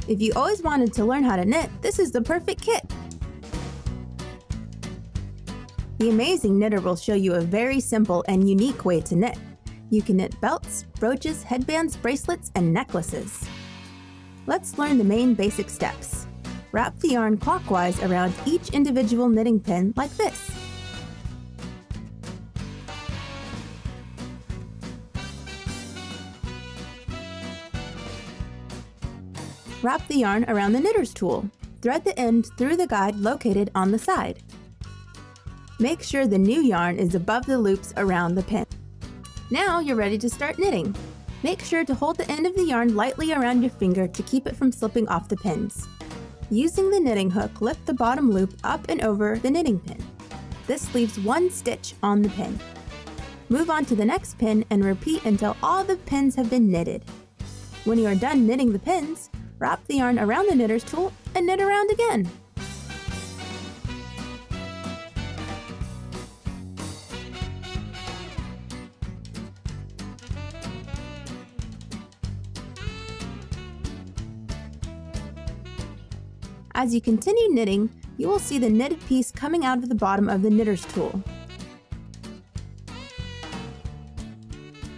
If you always wanted to learn how to knit, this is the perfect kit. The amazing knitter will show you a very simple and unique way to knit. You can knit belts, brooches, headbands, bracelets, and necklaces. Let's learn the main basic steps. Wrap the yarn clockwise around each individual knitting pin like this. Wrap the yarn around the knitter's tool. Thread the end through the guide located on the side. Make sure the new yarn is above the loops around the pin. Now you're ready to start knitting. Make sure to hold the end of the yarn lightly around your finger to keep it from slipping off the pins. Using the knitting hook, lift the bottom loop up and over the knitting pin. This leaves one stitch on the pin. Move on to the next pin and repeat until all the pins have been knitted. When you are done knitting the pins, wrap the yarn around the knitter's tool and knit around again. As you continue knitting, you will see the knitted piece coming out of the bottom of the knitter's tool.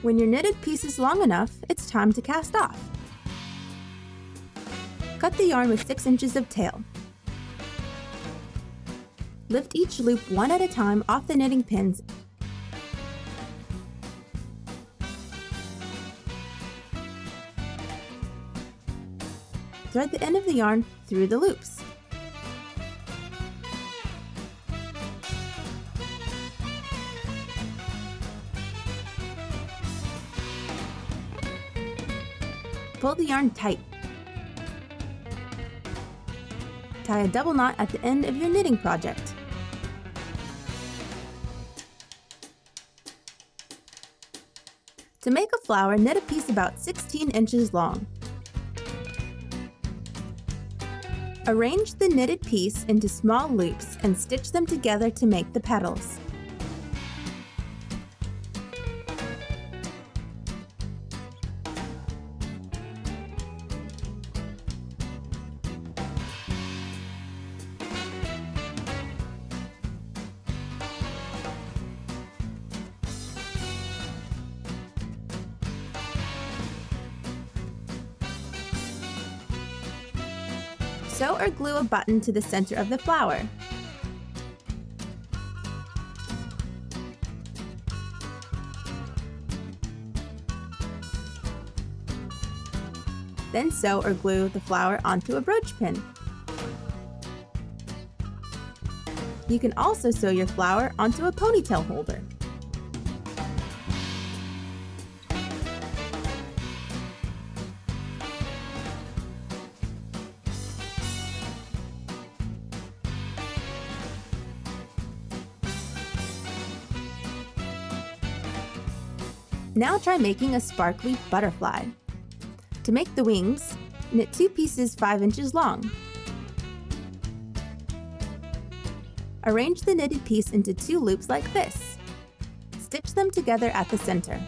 When your knitted piece is long enough, it's time to cast off. Cut the yarn with 6 inches of tail. Lift each loop one at a time off the knitting pins. Thread the end of the yarn through the loops. Pull the yarn tight. Tie a double knot at the end of your knitting project. To make a flower, knit a piece about 16 inches long. Arrange the knitted piece into small loops and stitch them together to make the petals. Sew or glue a button to the center of the flower. Then sew or glue the flower onto a brooch pin. You can also sew your flower onto a ponytail holder. Now try making a sparkly butterfly. To make the wings, knit 2 pieces 5 inches long. Arrange the knitted piece into 2 loops like this. Stitch them together at the center.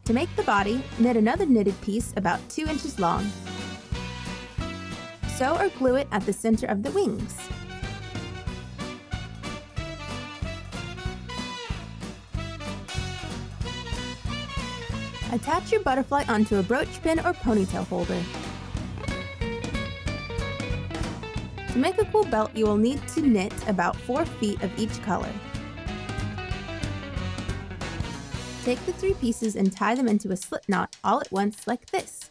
To make the body, knit another knitted piece about 2 inches long. Sew or glue it at the center of the wings. Attach your butterfly onto a brooch pin or ponytail holder. To make a cool belt, you will need to knit about 4 feet of each color. Take the 3 pieces and tie them into a slip knot all at once like this.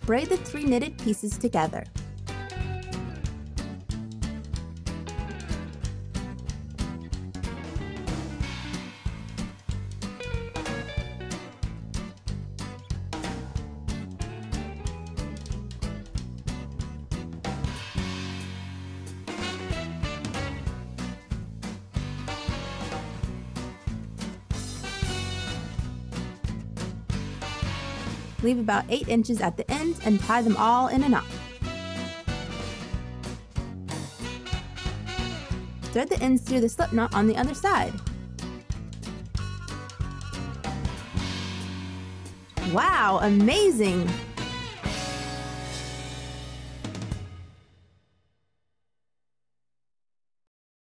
Braid the 3 knitted pieces together. Leave about 8 inches at the ends and tie them all in a knot. Thread the ends through the slip knot on the other side. Wow, amazing!